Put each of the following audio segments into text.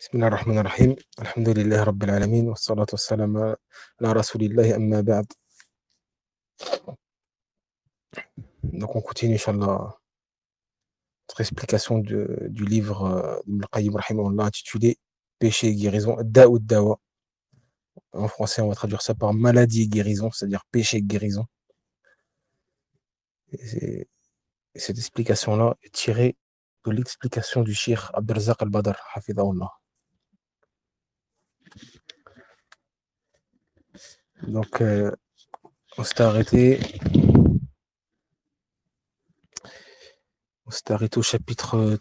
بسم الله الرحمن الرحيم الحمد لله رب العالمين والصلاة والسلام على رسول الله أما بعد. Donc on continue Inch'Allah notre explication du livre d'Ibn al-Qayyim rahimahullah intitulé Péché et guérison, Da'u Dawa. En français on va traduire ça par maladie et guérison, c'est-à-dire péché et guérison. Et cette explication-là est tirée de l'explication du Cheikh Abdelrazak al-Badr, hafidahullah. Donc on s'est arrêté au chapitre,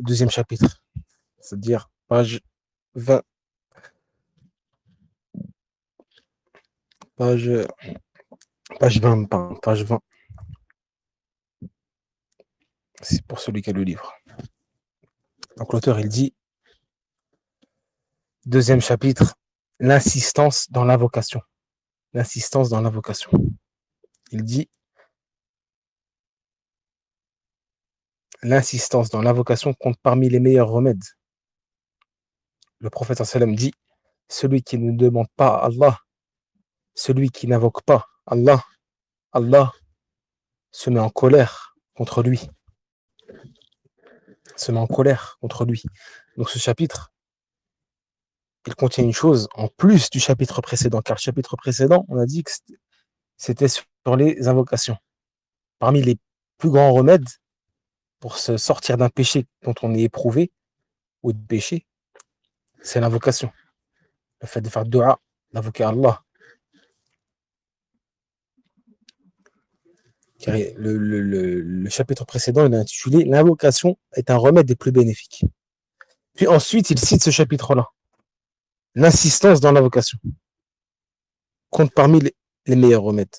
deuxième chapitre, c'est-à-dire page 20, page 20, pardon, page 20. C'est pour celui qui a le livre. Donc l'auteur, il dit, deuxième chapitre, l'insistance dans l'invocation. L'insistance dans l'invocation. Il dit, l'insistance dans l'invocation compte parmi les meilleurs remèdes. Le prophète sallam dit, celui qui ne demande pas à Allah, celui qui n'invoque pas Allah, Allah se met en colère contre lui. Se met en colère contre lui. Donc ce chapitre, il contient une chose en plus du chapitre précédent, car le chapitre précédent, on a dit que c'était sur les invocations. Parmi les plus grands remèdes pour se sortir d'un péché dont on est éprouvé, ou de péché, c'est l'invocation. Le fait de faire dua, d'invoquer Allah. Car le chapitre précédent, il est intitulé « L'invocation est un remède des plus bénéfiques ». Puis ensuite, il cite ce chapitre-là. L'insistance dans l'invocation compte parmi les meilleurs remèdes.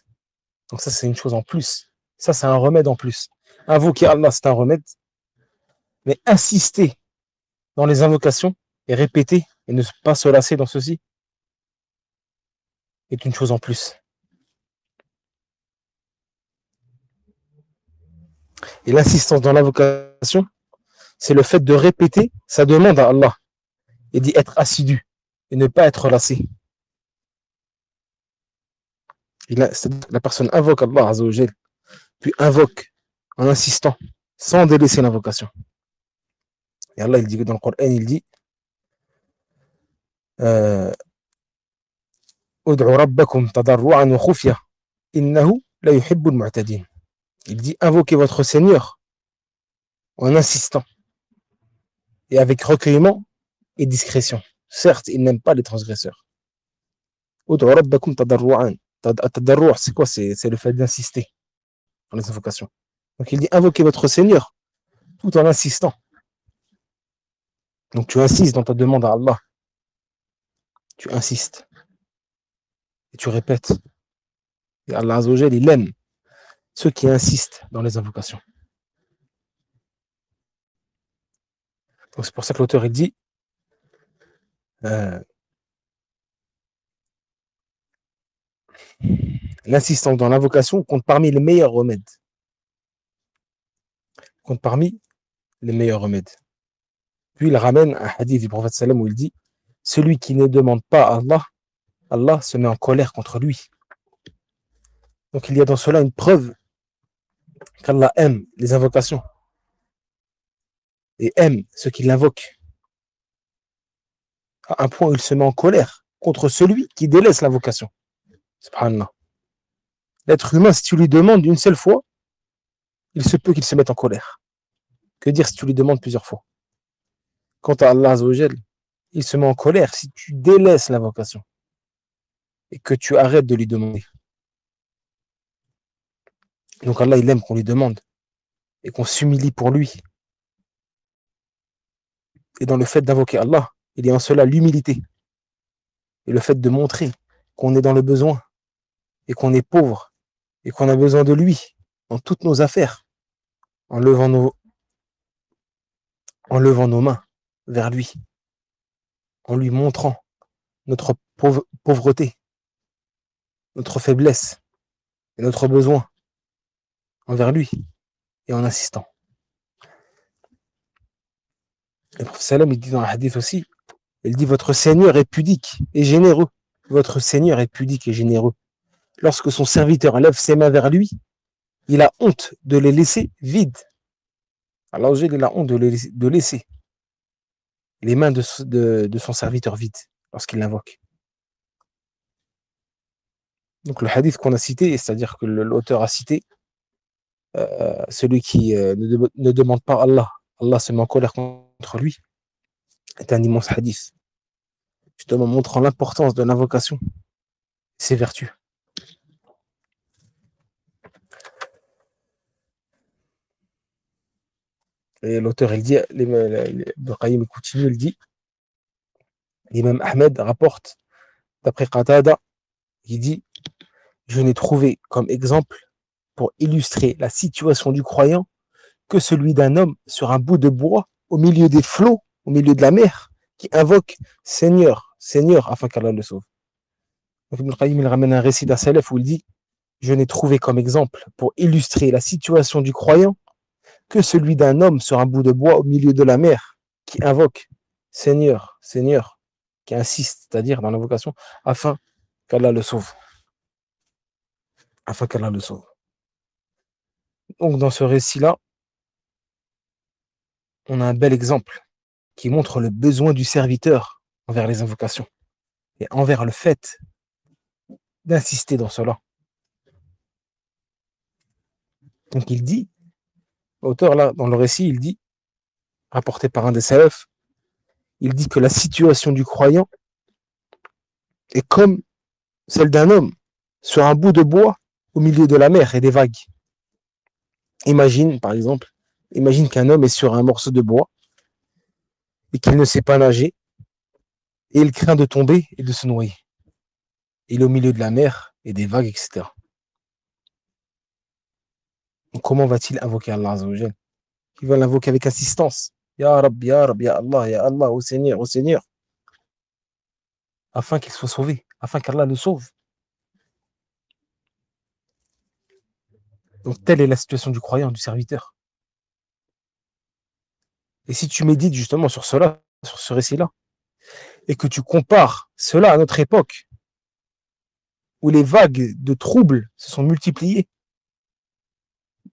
Donc ça, c'est une chose en plus. Ça, c'est un remède en plus. Invoquer Allah, c'est un remède. Mais insister dans les invocations et répéter et ne pas se lasser dans ceci est une chose en plus. Et l'insistance dans l'invocation, c'est le fait de répéter sa demande à Allah et d'y être assidu et ne pas être lassé. La personne invoque Allah Azza wa Jal, puis invoque en insistant, sans délaisser l'invocation. Et Allah, il dit que dans le Coran, il dit Ud'u rabbakum tadarru'an wa khufya, innahu la yuhibbul mu'tadin. Il dit invoquez votre Seigneur en insistant et avec recueillement et discrétion. Certes, il n'aime pas les transgresseurs. Ud'u rabbakum tadarru'an. Tadarru', c'est quoi? C'est le fait d'insister dans les invocations. Donc il dit invoquez votre Seigneur tout en insistant. Donc tu insistes dans ta demande à Allah. Tu insistes. Et tu répètes. Et Allah Azza wa Jal, il aime ceux qui insistent dans les invocations. Donc c'est pour ça que l'auteur il dit l'insistance dans l'invocation compte parmi les meilleurs remèdes. Compte parmi les meilleurs remèdes. Puis il ramène un hadith du prophète sallam où il dit celui qui ne demande pas à Allah, Allah se met en colère contre lui. Donc il y a dans cela une preuve qu'Allah aime les invocations et aime ceux qui l'invoquent à un point où il se met en colère contre celui qui délaisse l'invocation. Subhanallah. L'être humain, si tu lui demandes une seule fois, il se peut qu'il se mette en colère. Que dire si tu lui demandes plusieurs fois? Quant à Allah Azza wa Jal, il se met en colère si tu délaisses l'invocation et que tu arrêtes de lui demander. Donc Allah, il aime qu'on lui demande et qu'on s'humilie pour lui. Et dans le fait d'invoquer Allah, il y a en cela l'humilité et le fait de montrer qu'on est dans le besoin et qu'on est pauvre et qu'on a besoin de lui dans toutes nos affaires en levant nos mains vers lui, en lui montrant notre pauvreté, notre faiblesse et notre besoin envers lui et en insistant. Le prophète sallam, il dit dans un hadith aussi, il dit votre Seigneur est pudique et généreux. Votre Seigneur est pudique et généreux. Lorsque son serviteur lève ses mains vers lui, il a honte de les laisser vides. Alors il a honte de laisser les mains de son serviteur vides lorsqu'il l'invoque. Donc le hadith qu'on a cité, c'est-à-dire que l'auteur a cité, celui qui ne demande pas Allah, Allah se met en colère contre lui, est un immense hadith, justement montrant l'importance de l'invocation, ses vertus. Et l'auteur, il dit, Ibn Qayyim continue, il dit, l'imam Ahmed rapporte, d'après Qatada, il dit, je n'ai trouvé comme exemple pour illustrer la situation du croyant que celui d'un homme sur un bout de bois au milieu des flots, au milieu de la mer, qui invoque Seigneur, Seigneur, afin qu'Allah le sauve. Donc Ibn Qayyim, il ramène un récit d'un salaf où il dit, je n'ai trouvé comme exemple pour illustrer la situation du croyant que celui d'un homme sur un bout de bois au milieu de la mer, qui invoque Seigneur, Seigneur, qui insiste, c'est-à-dire dans l'invocation, afin qu'Allah le sauve. Afin qu'Allah le sauve. Donc dans ce récit-là, on a un bel exemple qui montre le besoin du serviteur envers les invocations et envers le fait d'insister dans cela. Donc il dit, l'auteur là, dans le récit, il dit, rapporté par un des salafs, il dit que la situation du croyant est comme celle d'un homme sur un bout de bois au milieu de la mer et des vagues. Imagine, par exemple, imagine qu'un homme est sur un morceau de bois et qu'il ne sait pas nager et il craint de tomber et de se noyer. Il est au milieu de la mer et des vagues, etc. Donc comment va-t-il invoquer Allah Azza wa Jal? Il va l'invoquer avec insistance. Ya Rab, Ya Rab, Ya Allah, ô Seigneur, afin qu'il soit sauvé, afin qu'Allah le sauve. Donc telle est la situation du croyant, du serviteur. Et si tu médites justement sur cela, sur ce récit-là, et que tu compares cela à notre époque, où les vagues de troubles se sont multipliées,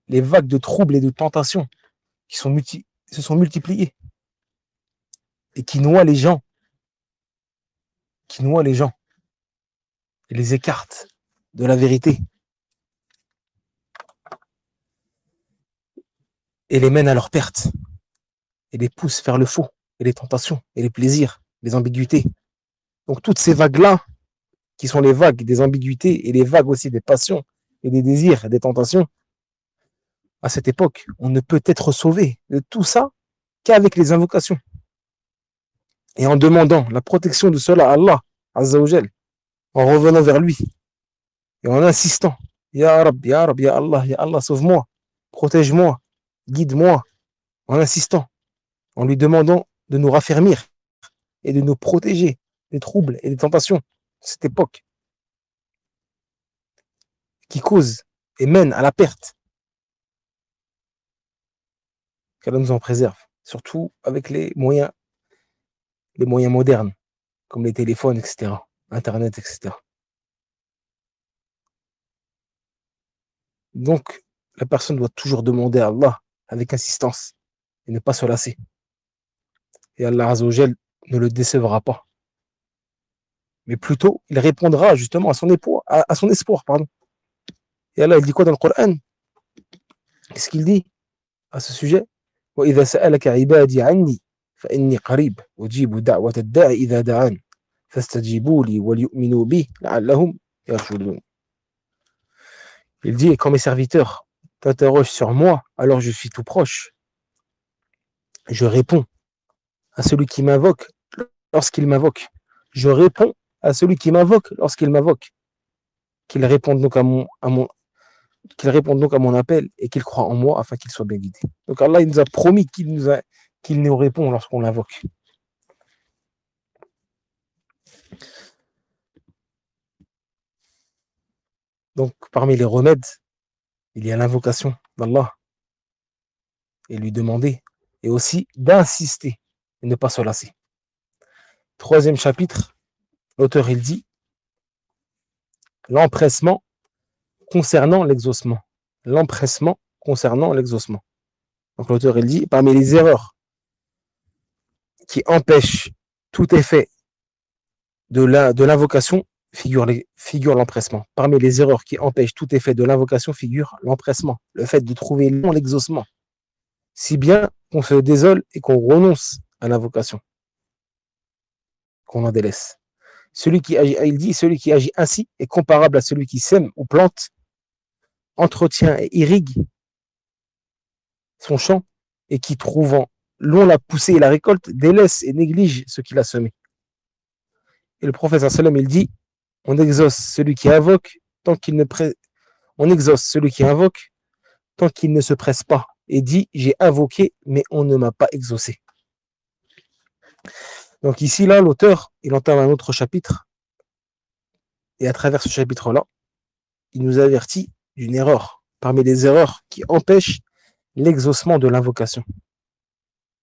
les vagues de troubles et de tentations se sont multipliées, et qui noient les gens, et les écartent de la vérité, et les mènent à leur perte, et les poussent vers le faux, et les tentations, et les plaisirs, les ambiguïtés. Donc toutes ces vagues-là, qui sont les vagues des ambiguïtés, et les vagues aussi des passions, et des désirs, et des tentations, à cette époque, on ne peut être sauvé de tout ça qu'avec les invocations. Et en demandant la protection de cela à Allah, Azza wa Jal, en revenant vers lui, et en insistant, Ya Rab, Ya Allah, sauve-moi, protège-moi, guide-moi, en insistant, en lui demandant de nous raffermir et de nous protéger des troubles et des tentations de cette époque qui causent et mènent à la perte. Qu'Allah nous en préserve, surtout avec les moyens modernes, comme les téléphones, etc., Internet, etc. Donc, la personne doit toujours demander à Allah avec insistance et ne pas se lasser. Et Allah Azza wa Jal ne le décevra pas. Mais plutôt, il répondra justement à son espoir. Pardon. Et Allah, il dit quoi dans le Coran? Qu'est-ce qu'il dit à ce sujet? وَإِذَا سَأَلَكَ عِبَادِي عَنِّي فَإِنِّي قَرِيبٌ أُجِيبُ دَعْوَةَ الدَّاعِ إِذَا دَعَانِ فَاسْتَجِيبُوا لِي وَلْيُؤْمِنُوا بِي لَعَلَّهُمْ يَرْشُدُونَ. Il dit, et quand mes serviteurs t'interrogent sur moi, alors je suis tout proche. Je réponds à celui qui m'invoque lorsqu'il m'invoque. Je réponds à celui qui m'invoque lorsqu'il m'invoque. Qu'il réponde donc à mon appel et qu'il croit en moi afin qu'il soit bien guidé. Donc Allah il nous a promis qu'il nous répond lorsqu'on l'invoque. Donc parmi les remèdes, il y a l'invocation d'Allah et lui demander, et aussi d'insister et ne pas se lasser. Troisième chapitre, l'auteur il dit l'empressement concernant l'exaucement. L'empressement concernant l'exaucement. Donc l'auteur il dit parmi les erreurs qui empêchent tout effet de l'invocation figure l'empressement. Parmi les erreurs qui empêchent tout effet de l'invocation figure l'empressement, le fait de trouver long l'exaucement, si bien qu'on se désole et qu'on renonce à l'invocation, qu'on en délaisse. Il dit, celui qui agit ainsi est comparable à celui qui sème ou plante, entretient et irrigue son champ et qui, trouvant long la poussée et la récolte, délaisse et néglige ce qu'il a semé. Et le prophète sallam il dit, on exauce celui qui invoque tant qu'il ne se presse pas et dit j'ai invoqué mais on ne m'a pas exaucé. Donc ici là l'auteur il entame un autre chapitre et à travers ce chapitre là il nous avertit d'une erreur parmi les erreurs qui empêchent l'exaucement de l'invocation.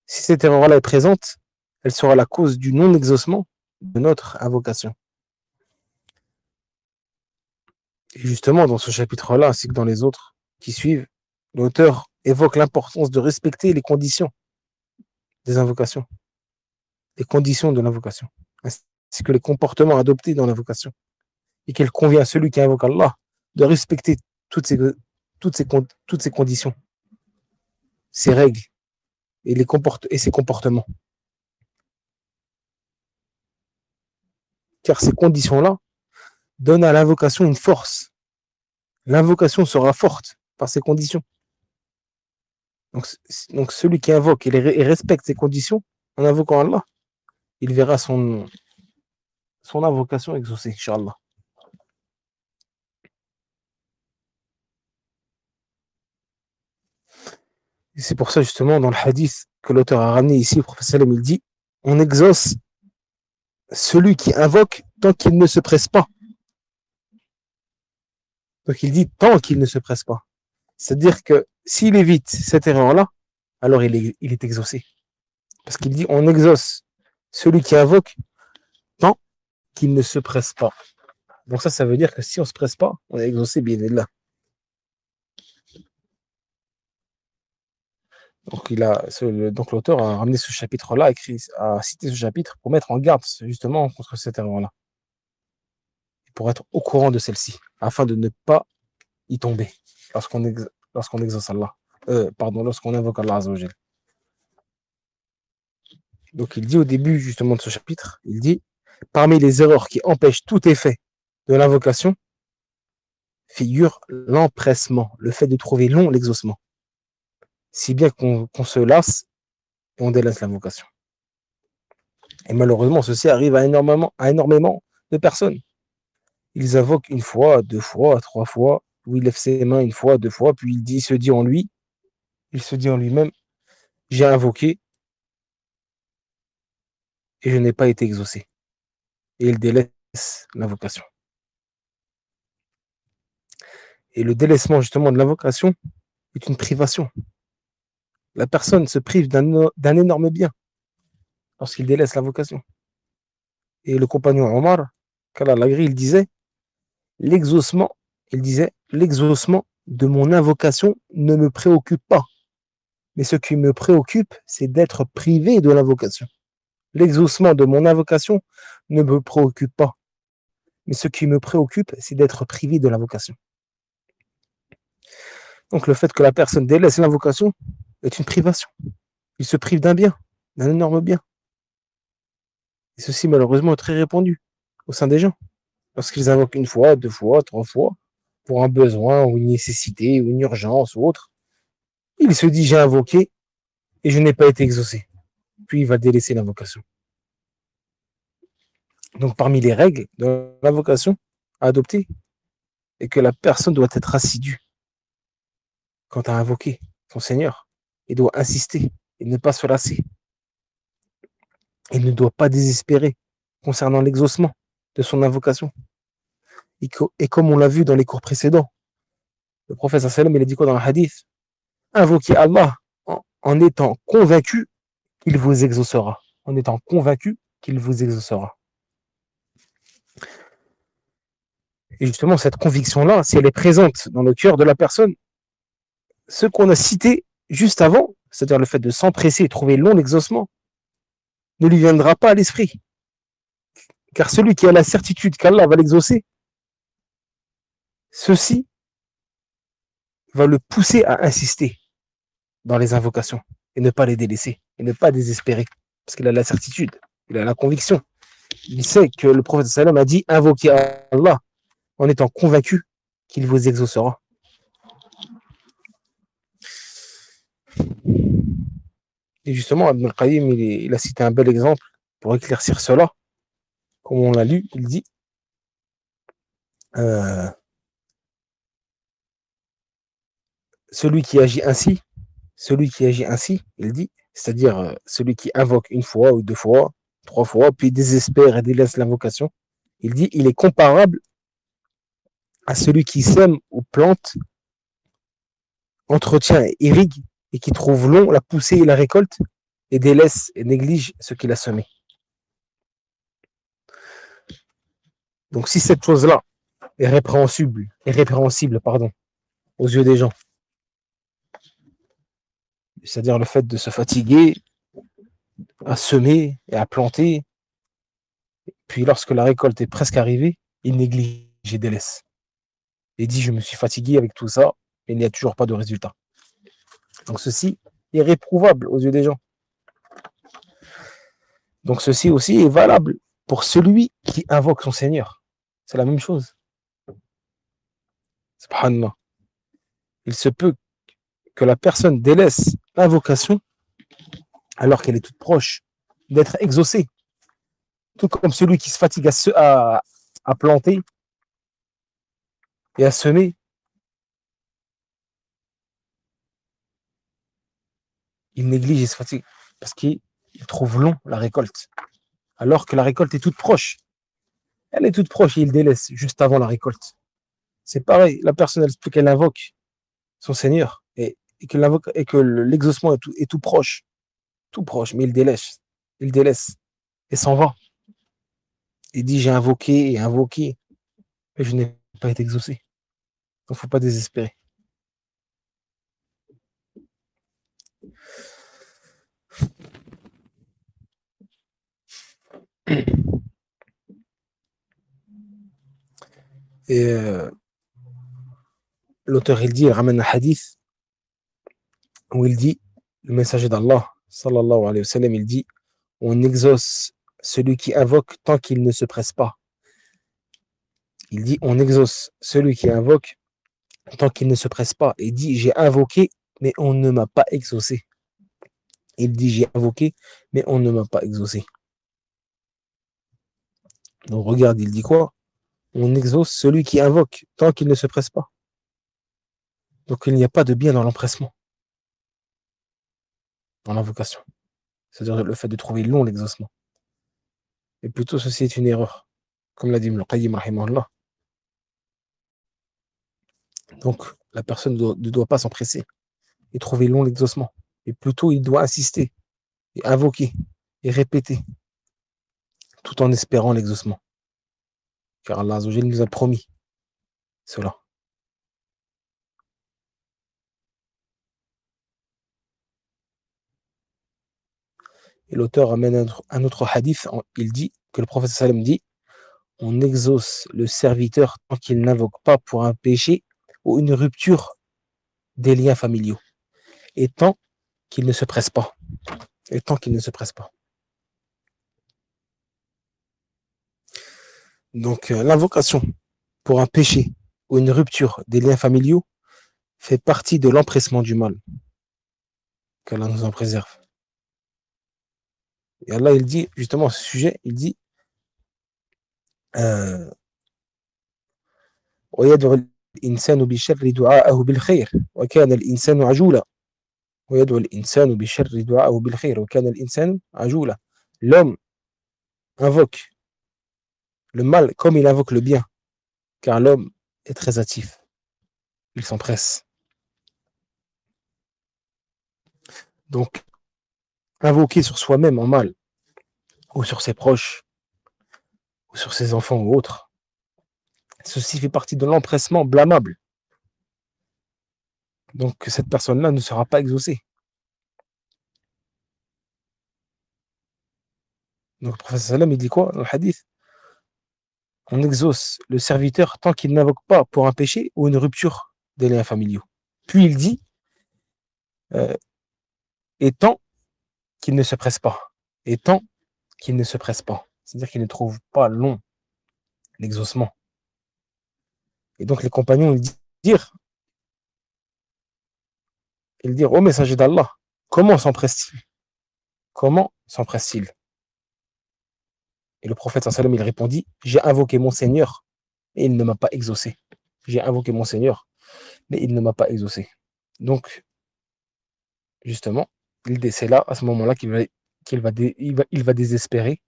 Si cette erreur là est présente, elle sera la cause du non-exaucement de notre invocation. Et justement, dans ce chapitre-là, ainsi que dans les autres qui suivent, l'auteur évoque l'importance de respecter les conditions des invocations, les conditions de l'invocation, ainsi que les comportements adoptés dans l'invocation, et qu'il convient à celui qui invoque Allah de respecter toutes ces conditions, ces règles et ces comportements. Car ces conditions-là donnent à l'invocation une force. L'invocation sera forte par ces conditions. Donc celui qui invoque et respecte ces conditions, en invoquant Allah, il verra son invocation exaucée, Inch'Allah. Et c'est pour ça, justement, dans le hadith que l'auteur a ramené ici, le prophète sallam, il dit, on exauce celui qui invoque tant qu'il ne se presse pas. Donc il dit tant qu'il ne se presse pas. C'est-à-dire que s'il évite cette erreur-là, alors il est exaucé. Parce qu'il dit on exauce celui qui invoque tant qu'il ne se presse pas. Donc ça veut dire que si on ne se presse pas, on est exaucé, bien là. Donc l'auteur a ramené ce chapitre-là, a cité ce chapitre pour mettre en garde justement contre cette erreur-là. Pour être au courant de celle-ci, afin de ne pas y tomber lorsqu'on exauce Allah. Lorsqu'on invoque Allah Azza wa Jal. Donc il dit au début justement de ce chapitre, il dit parmi les erreurs qui empêchent tout effet de l'invocation figure l'empressement, le fait de trouver long l'exaucement, si bien qu'on se lasse et on délaisse l'invocation. Et malheureusement, ceci arrive à énormément de personnes. Ils invoquent une fois, 2 fois, 3 fois, ou il lève ses mains une fois, 2 fois, puis il se dit en lui-même, j'ai invoqué et je n'ai pas été exaucé. Et il délaisse l'invocation. Et le délaissement justement de l'invocation est une privation. La personne se prive d'un énorme bien lorsqu'il délaisse l'invocation. Et le compagnon Omar, qu'Allah l'agrée, il disait l'exaucement de mon invocation ne me préoccupe pas. Mais ce qui me préoccupe, c'est d'être privé de l'invocation. L'exaucement de mon invocation ne me préoccupe pas. Mais ce qui me préoccupe, c'est d'être privé de l'invocation. Donc le fait que la personne délaisse l'invocation est une privation. Il se prive d'un bien, d'un énorme bien. Et ceci, malheureusement, est très répandu au sein des gens. Lorsqu'ils invoquent 1 fois, 2 fois, 3 fois, pour un besoin ou une nécessité ou une urgence ou autre, il se dit j'ai invoqué et je n'ai pas été exaucé. Puis il va délaisser l'invocation. Donc parmi les règles de l'invocation à adopter, est que la personne doit être assidue quant à invoquer son Seigneur. Il doit insister et ne pas se lasser. Il ne doit pas désespérer concernant l'exaucement de son invocation. Et comme on l'a vu dans les cours précédents, le prophète sallam il a dit quoi dans le hadith? Invoquez Allah en étant convaincu qu'il vous exaucera. en étant convaincu qu'il vous exaucera. Et justement, cette conviction-là, si elle est présente dans le cœur de la personne, ce qu'on a cité juste avant, c'est-à-dire le fait de s'empresser et trouver long l'exaucement, ne lui viendra pas à l'esprit. Car celui qui a la certitude qu'Allah va l'exaucer, ceci va le pousser à insister dans les invocations et ne pas les délaisser et ne pas désespérer. Parce qu'il a la certitude, il a la conviction. Il sait que le prophète sallam a dit invoquez Allah en étant convaincu qu'il vous exaucera. Et justement, Ibn al-Qayyim, il a cité un bel exemple pour éclaircir cela. Comme on l'a lu, il dit celui qui agit ainsi, il dit, c'est-à-dire celui qui invoque une fois ou deux fois, trois fois, puis désespère et délaisse l'invocation, il dit, il est comparable à celui qui sème ou plante, entretient et irrigue, et qui trouve long la poussée et la récolte, et délaisse et néglige ce qu'il a semé. Donc si cette chose-là est répréhensible, aux yeux des gens, c'est-à-dire le fait de se fatiguer à semer et à planter, puis lorsque la récolte est presque arrivée, il néglige et délaisse. Et dit, je me suis fatigué avec tout ça, et il n'y a toujours pas de résultat. Donc ceci est réprouvable aux yeux des gens. Donc ceci aussi est valable pour celui qui invoque son Seigneur. C'est la même chose. Subhanallah. Il se peut que la personne délaisse l'invocation alors qu'elle est toute proche d'être exaucée. Tout comme celui qui se fatigue à planter et à semer. Il néglige et se fatigue parce qu'il trouve long la récolte. Alors que la récolte est toute proche. Elle est toute proche et il délaisse juste avant la récolte. C'est pareil, la personne, elle se peut qu'elle invoque son Seigneur et que l'exaucement est tout proche, mais il délaisse et s'en va. Il dit j'ai invoqué et invoqué, mais je n'ai pas été exaucé. Donc il ne faut pas désespérer. Et l'auteur, il ramène un hadith où il dit, le messager d'Allah, sallallahu alayhi wa sallam, il dit, on exauce celui qui invoque tant qu'il ne se presse pas. Il dit, on exauce celui qui invoque tant qu'il ne se presse pas. Il dit, j'ai invoqué, mais on ne m'a pas exaucé. Il dit, j'ai invoqué, mais on ne m'a pas exaucé. Donc regarde, il dit quoi? On exauce celui qui invoque tant qu'il ne se presse pas. Donc il n'y a pas de bien dans l'empressement, dans l'invocation. C'est-à-dire le fait de trouver long l'exaucement. Et plutôt ceci est une erreur, comme l'a dit Ibn al-Qayyim rahimahullah. Donc la personne ne doit pas s'empresser et trouver long l'exaucement. Et plutôt il doit insister et invoquer et répéter tout en espérant l'exaucement. Car Allah Azza wa Jalla nous a promis cela. Et l'auteur amène un autre hadith, il dit que le prophète sallam dit on exauce le serviteur tant qu'il n'invoque pas pour un péché ou une rupture des liens familiaux. Et tant qu'il ne se presse pas. Et tant qu'il ne se presse pas. Donc l'invocation pour un péché ou une rupture des liens familiaux fait partie de l'empressement du mal. Qu'Allah nous en préserve. Et Allah, il dit, justement, à ce sujet, il dit ويدعو الإنسان بالشر دعاءه بالخير وكان الإنسان عجولا ويدعو الإنسان بالشر دعاءه بالخير وكان الإنسان عجولا. L'homme invoque le mal comme il invoque le bien, car l'homme est très hâtif, il s'empresse. Donc, invoquer sur soi-même en mal ou sur ses proches, ou sur ses enfants ou autres. Ceci fait partie de l'empressement blâmable. Donc cette personne-là ne sera pas exaucée. Donc le prophète sallam, il dit quoi dans le hadith? On exauce le serviteur tant qu'il n'invoque pas pour un péché ou une rupture des liens familiaux. Puis il dit, euh, et tant qu'il ne se presse pas. Et tant qu'il ne se presse pas. C'est-à-dire qu'il ne trouve pas long l'exaucement. Et donc les compagnons, ils dirent, ô messager d'Allah, comment s'empresse-t-il? Comment s'empresse-t-il? Et le prophète sallam, il répondit, j'ai invoqué mon Seigneur et il ne m'a pas exaucé. J'ai invoqué mon Seigneur, mais il ne m'a pas exaucé. Donc, justement, c'est là, à ce moment-là, qu'il va désespérer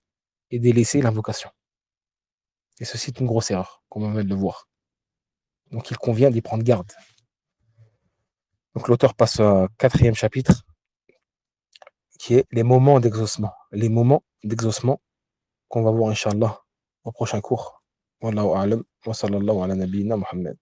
et délaisser l'invocation. Et ceci est une grosse erreur, comme on vient de le voir. Donc, il convient d'y prendre garde. Donc, l'auteur passe au 4e chapitre, qui est les moments d'exaucement. Les moments d'exaucement qu'on va voir, Inch'Allah, au prochain cours. Wallahu a'lam, wa sallallahu ala nabiyyina Muhammad.